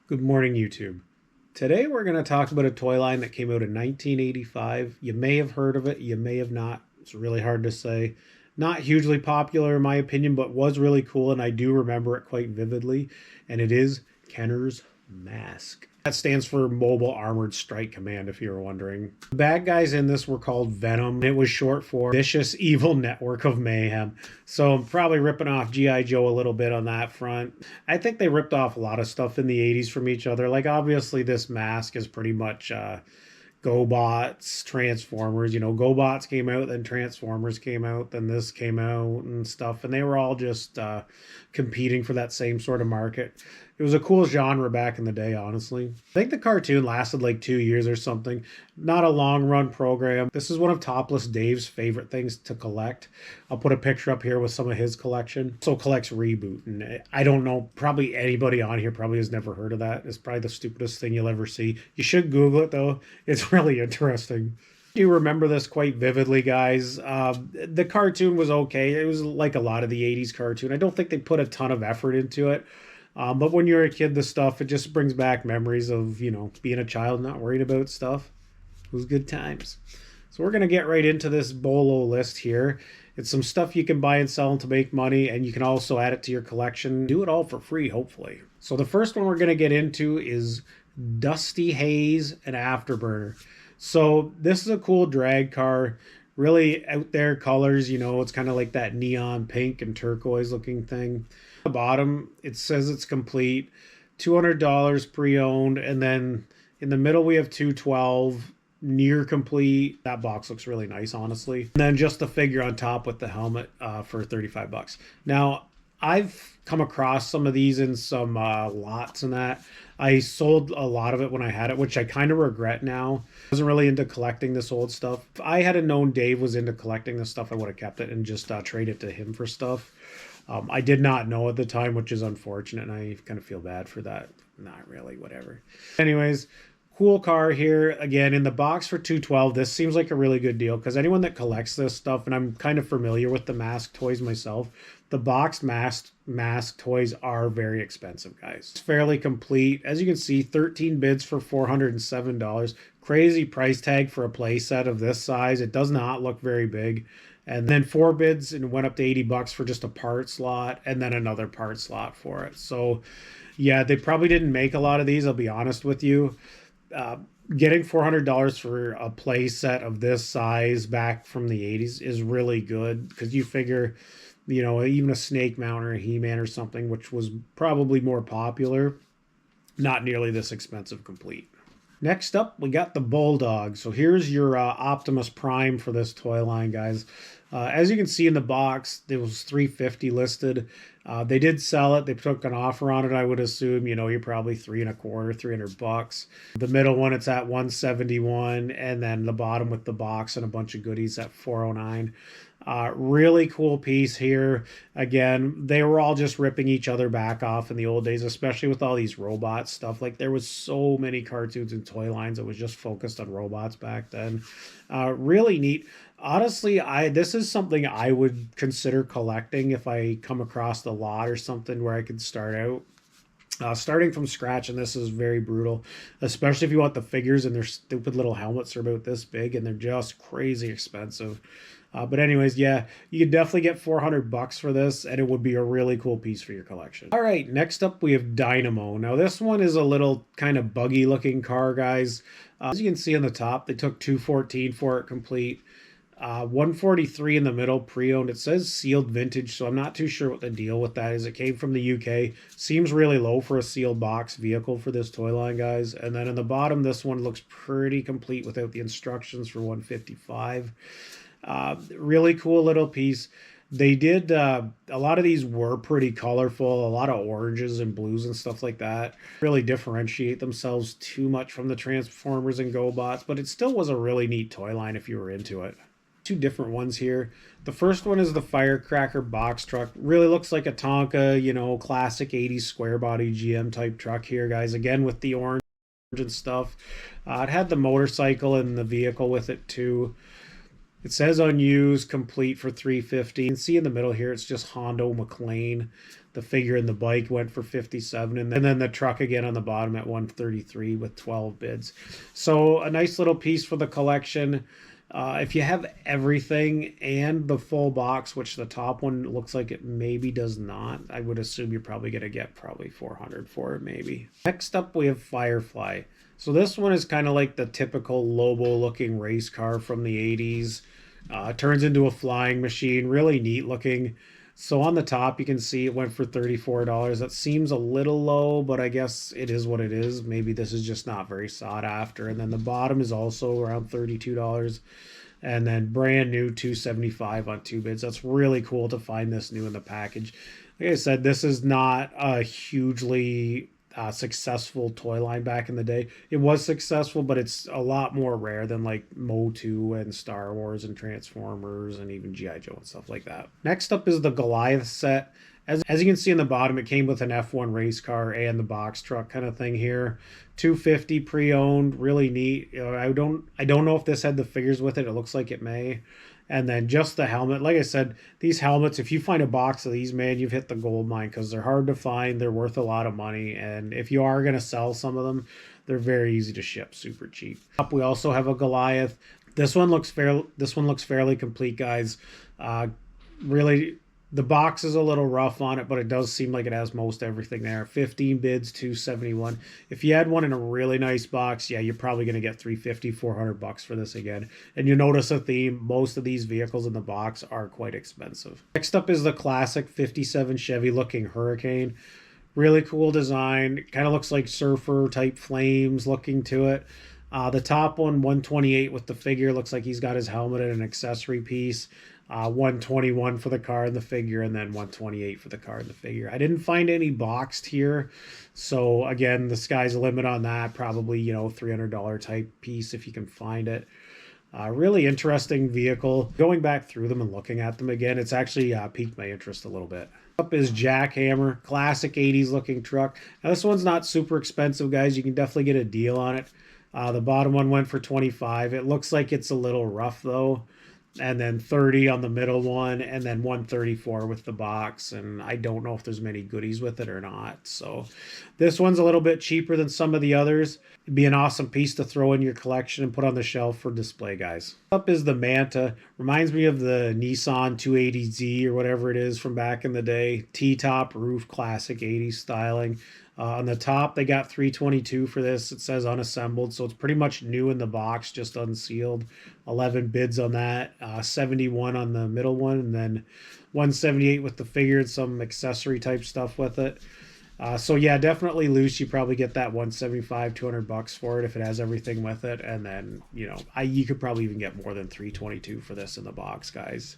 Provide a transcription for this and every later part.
Good morning, YouTube. Today we're going to talk about a toy line that came out in 1985. You may have heard of it, you may have not. It's really hard to say. Not hugely popular in my opinion, but was really cool, and I do remember it quite vividly. And it is Kenner's M.A.S.K. That stands for Mobile Armored Strike Command, if you were wondering. The bad guys in this were called Venom. It was short for Vicious Evil Network of Mayhem. So I'm probably ripping off G.I. Joe a little bit on that front. I think they ripped off a lot of stuff in the 80s from each other. Like, obviously, this mask is pretty much GoBots, Transformers. GoBots came out, then Transformers came out, then this came out and stuff. And they were all just competing for that same sort of market. It was a cool genre back in the day, honestly. I think the cartoon lasted like 2 years or something. Not a long run program. This is one of Topless Dave's favorite things to collect. I'll put a picture up here with some of his collection. Also collects Reboot. And I don't know, probably anybody on here probably has never heard of that. It's probably the stupidest thing you'll ever see. You should Google it though. It's really interesting. I do remember this quite vividly, guys. The cartoon was okay. It was like a lot of the 80s cartoon. I don't think they put a ton of effort into it. But when you're a kid, the stuff, it just brings back memories of, being a child, not worried about stuff. It was good times. So we're going to get right into this BOLO list here. It's some stuff you can buy and sell to make money, and you can also add it to your collection. Do it all for free, hopefully. So the first one we're going to get into is Dusty Haze and Afterburner. So this is a cool drag car. Really out there colors, it's kind of like that neon pink and turquoise looking thing. The bottom, it says it's complete, $200 pre-owned, and then in the middle we have 212 near complete. That box looks really nice, honestly. And then just the figure on top with the helmet for 35 bucks. Now, I've come across some of these in some lots and that. I sold a lot of it when I had it, which I kind of regret now. I wasn't really into collecting this old stuff. If I had known Dave was into collecting this stuff, I would have kept it and just traded to him for stuff. I did not know at the time, which is unfortunate, and I kind of feel bad for that. Not really, whatever. Anyways, cool car here. Again, in the box for 212, this seems like a really good deal because anyone that collects this stuff, and I'm kind of familiar with the mask toys myself, the boxed mask toys are very expensive, guys. It's fairly complete. As you can see, 13 bids for $407. Crazy price tag for a play set of this size. It does not look very big. And then 4 bids and went up to 80 bucks for just a part slot and then another part slot for it. So yeah, they probably didn't make a lot of these, I'll be honest with you. Getting $400 for a play set of this size back from the 80s is really good because you figure, even a Snake Mountain or a He-Man or something, which was probably more popular, not nearly this expensive complete. Next up, we got the Bulldog. So here's your Optimus Prime for this toy line, guys. As you can see in the box, it was $350 listed. They did sell it. They took an offer on it, I would assume. You're probably $325, 300 bucks. The middle one, it's at $171, and then the bottom with the box and a bunch of goodies at $409. Really cool piece here. Again, they were all just ripping each other back off in the old days, especially with all these robot stuff. Like, there was so many cartoons and toy lines that was just focused on robots back then. Really neat. Honestly, this is something I would consider collecting if I come across the lot or something where I could start out. Starting from scratch, and this is very brutal, especially if you want the figures, and their stupid little helmets are about this big and they're just crazy expensive. But anyways, yeah, you could definitely get 400 bucks for this, and it would be a really cool piece for your collection. All right, next up we have Dynamo. Now this one is a little kind of buggy looking car, guys. As you can see on the top, they took $214 for it complete. $143 in the middle, pre-owned. It says sealed vintage, so I'm not too sure what the deal with that is. It came from the UK. Seems really low for a sealed box vehicle for this toy line, guys. And then in the bottom, this one looks pretty complete without the instructions for $155. Really cool little piece. They did, a lot of these were pretty colorful, a lot of oranges and blues and stuff like that. Really differentiate themselves too much from the Transformers and GoBots, but it still was a really neat toy line if you were into it. Two different ones here. The first one is the Firecracker box truck. Really looks like a Tonka, classic 80s square body GM type truck here, guys. Again, with the orange and stuff. It had the motorcycle and the vehicle with it too. It says unused, complete for 350. You can see in the middle here, it's just Hondo McLean. The figure and the bike went for 57, and then the truck again on the bottom at 133 with 12 bids. So a nice little piece for the collection. If you have everything and the full box, which the top one looks like it maybe does not, I would assume you're probably going to get probably 400 for it maybe. Next up, we have Firefly. So this one is kind of like the typical Lobo looking race car from the 80s. Turns into a flying machine, really neat looking. So on the top, you can see it went for $34. That seems a little low, but I guess it is what it is. Maybe this is just not very sought after. And then the bottom is also around $32. And then brand new 275 on two bids. That's really cool to find this new in the package. Like I said, this is not a hugely successful toy line back in the day. It was successful, but it's a lot more rare than like Motu and Star Wars and Transformers and even G.I. Joe and stuff like that. Next up is the Goliath set. As you can see in the bottom, it came with an F1 race car and the box truck kind of thing here. 250 pre-owned, really neat. I don't know if this had the figures with it. It looks like it may. And then just the helmet. Like I said, these helmets, if you find a box of these, man, you've hit the gold mine because they're hard to find. They're worth a lot of money. And if you are going to sell some of them, they're very easy to ship, super cheap. We also have a Goliath. This one looks fairly complete, guys. Really, the box is a little rough on it, but it does seem like it has most everything there. 15 bids, 271. If you had one in a really nice box, yeah, you're probably going to get 350, 400 bucks for this again. And you notice a theme, most of these vehicles in the box are quite expensive. Next up is the classic 57 Chevy looking Hurricane. Really cool design. Kind of looks like surfer type flames looking to it. The top one, 128 with the figure, looks like he's got his helmet and an accessory piece. 121 for the car and the figure, and then 128 for the car and the figure. I didn't find any boxed here, so again, the sky's the limit on that. Probably, $300 type piece if you can find it. Really interesting vehicle. Going back through them and looking at them again, it's actually piqued my interest a little bit. Up is Jackhammer, classic 80s looking truck. Now this one's not super expensive, guys. You can definitely get a deal on it. The bottom one went for 25. It looks like it's a little rough though. And then 30 on the middle one, and then 134 with the box. And I don't know if there's many goodies with it or not. So this one's a little bit cheaper than some of the others. It'd be an awesome piece to throw in your collection and put on the shelf for display, guys. Up is the Manta. Reminds me of the Nissan 280Z or whatever it is from back in the day. T-top roof, classic 80s styling. On the top, they got 322 for this. It says unassembled, so it's pretty much new in the box, just unsealed. 11 bids on that, 71 on the middle one, and then 178 with the figure and some accessory type stuff with it. So yeah, definitely loose. You probably get that 175, 200 bucks for it if it has everything with it, and then you could probably even get more than 322 for this in the box, guys.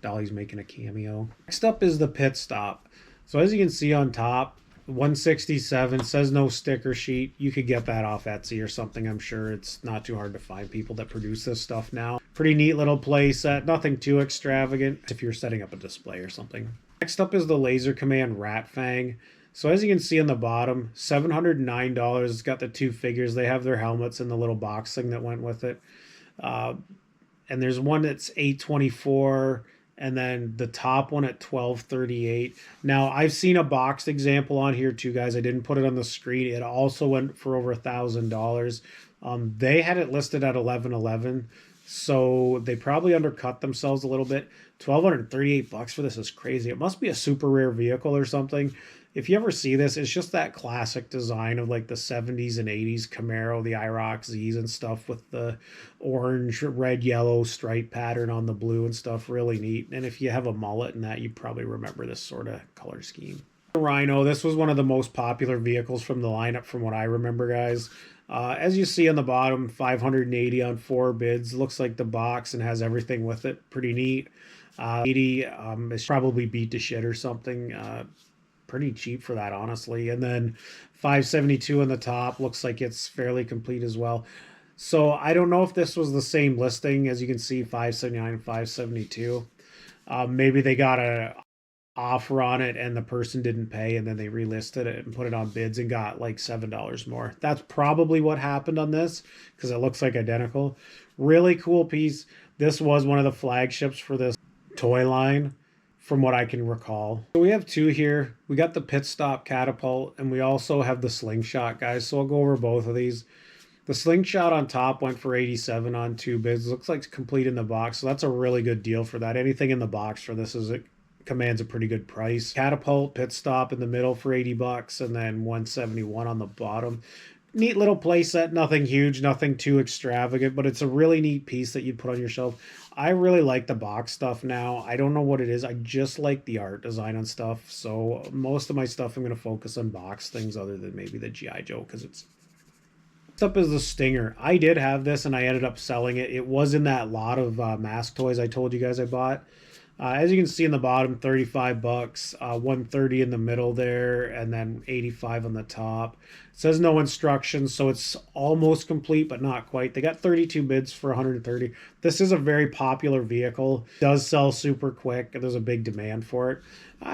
Dolly's making a cameo. Next up is the Pit Stop. So as you can see on top, 167 says no sticker sheet. You could get that off Etsy or something. I'm sure it's not too hard to find people that produce this stuff now. Pretty neat little play set. Nothing too extravagant if you're setting up a display or something. Next up is the Laser Command Rat Fang. So as you can see on the bottom, $709. It's got the two figures. They have their helmets and the little box thing that went with it. And there's one that's $824. And then the top one at $1238. Now I've seen a boxed example on here too, guys. I didn't put it on the screen. It also went for over $1,000. They had it listed at $1,111, so they probably undercut themselves a little bit. $1,238 for this is crazy. It must be a super rare vehicle or something. If you ever see this, it's just that classic design of like the 70s and 80s Camaro, the IROC Zs and stuff with the orange, red, yellow stripe pattern on the blue and stuff. Really neat. And if you have a mullet and that, you probably remember this sort of color scheme. The Rhino, this was one of the most popular vehicles from the lineup from what I remember, guys. As you see on the bottom, 580 on 4 bids. Looks like the box and has everything with it. Pretty neat. 80 is probably beat to shit or something. Pretty cheap for that, honestly. And then 572 on the top. Looks like it's fairly complete as well. So I don't know if this was the same listing. As you can see, 579 and 572. Maybe they got a offer on it and the person didn't pay, and then they relisted it and put it on bids and got like $7 more. That's probably what happened on this because it looks like identical. Really cool piece. This was one of the flagships for this toy line from what I can recall. So we have two here. We got the pit stop catapult and we also have the slingshot, guys. So I'll go over both of these. The slingshot on top went for 87 on two bids. Looks like it's complete in the box. So that's a really good deal for that. Anything in the box for this is it commands a pretty good price. Catapult pit stop in the middle for 80 bucks and then 171 on the bottom. Neat little playset, nothing huge, nothing too extravagant, but it's a really neat piece that you'd put on your shelf. I really like the box stuff now. I don't know what it is. I just like the art design on stuff. So most of my stuff I'm going to focus on box things other than maybe the G.I. Joe because it's... Next up is the Stinger. I did have this and I ended up selling it. It was in that lot of M.A.S.K toys I told you guys I bought. As you can see in the bottom, 35 bucks, 130 in the middle there, and then 85 on the top. It says no instructions, so it's almost complete, but not quite. They got 32 bids for 130. This is a very popular vehicle. It does sell super quick, and there's a big demand for it.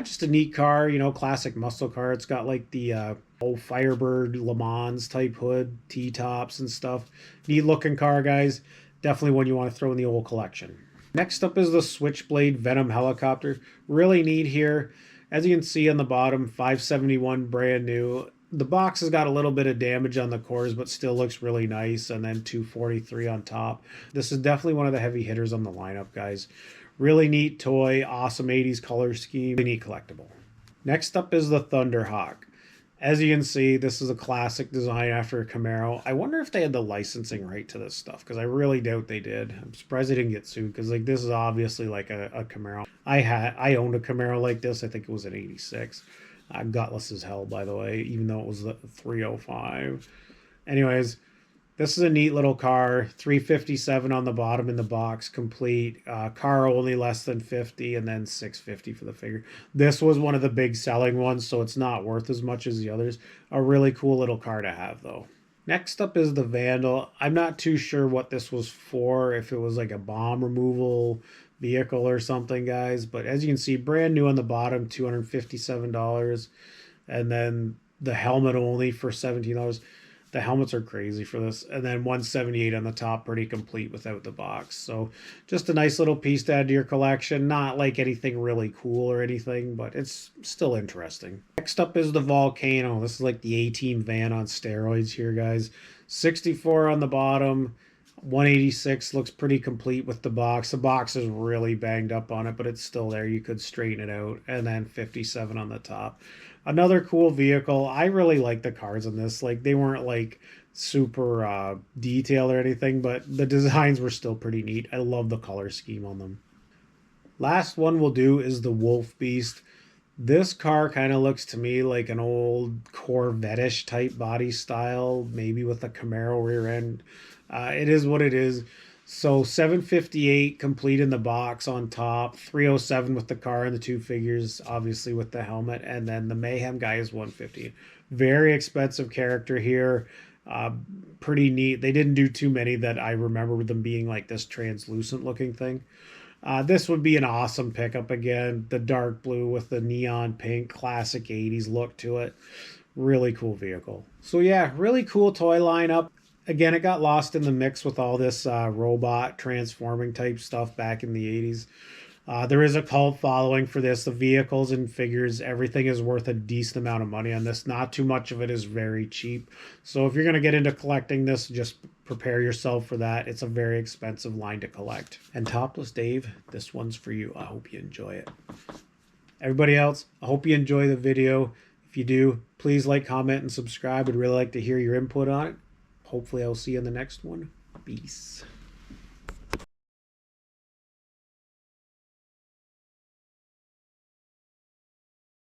Just a neat car, you know, classic muscle car. It's got like the old Firebird Le Mans type hood, T-tops and stuff. Neat looking car, guys. Definitely one you want to throw in the old collection. Next up is the Switchblade Venom helicopter. Really neat here. As you can see on the bottom, 571 brand new. The box has got a little bit of damage on the cores, but still looks really nice. And then 243 on top. This is definitely one of the heavy hitters on the lineup, guys. Really neat toy. Awesome 80s color scheme. Really neat collectible. Next up is the Thunderhawk. As you can see, this is a classic design after a Camaro. I wonder if they had the licensing right to this stuff, because I really doubt they did. I'm surprised they didn't get sued, because like this is obviously like a Camaro. I owned a Camaro like this. I think it was an 86. Gutless as hell, by the way, even though it was the 305. Anyways, this is a neat little car. 357 on the bottom in the box, complete. Car only less than 50, and then 650 for the figure. This was one of the big selling ones, so it's not worth as much as the others. A really cool little car to have, though. Next up is the Vandal. I'm not too sure what this was for, if it was like a bomb removal vehicle or something, guys. But as you can see, brand new on the bottom, $257. And then the helmet only for $17. The helmets are crazy for this. And then 178 on the top, pretty complete without the box. So just a nice little piece to add to your collection. Not like anything really cool or anything, but it's still interesting. Next up is the Volcano. This is like the A-Team van on steroids here, guys. 64 on the bottom. 186 looks pretty complete with the box. The box is really banged up on it, but it's still there. You could straighten it out. And then 57 on the top. Another cool vehicle. I really like the cars in this. Like, they weren't like super detailed or anything, but the designs were still pretty neat. I love the color scheme on them. Last one we'll do is the Wolf Beast. This car kind of looks to me like an old Corvette-ish type body style, maybe with a Camaro rear end. It is what it is. So 758 complete in the box on top, 307 with the car and the two figures, obviously with the helmet, and then the Mayhem guy is 150. Very expensive character here. Pretty neat. They didn't do too many that I remember them being like this translucent looking thing. This would be an awesome pickup again. The dark blue with the neon pink, classic 80s look to it. Really cool vehicle. So yeah, really cool toy lineup. Again, it got lost in the mix with all this robot transforming type stuff back in the 80s. There is a cult following for this. The vehicles and figures, everything is worth a decent amount of money on this. Not too much of it is very cheap. So if you're going to get into collecting this, just prepare yourself for that. It's a very expensive line to collect. And Topless Dave, this one's for you. I hope you enjoy it. Everybody else, I hope you enjoy the video. If you do, please like, comment, and subscribe. I'd really like to hear your input on it. Hopefully I'll see you in the next one. Peace.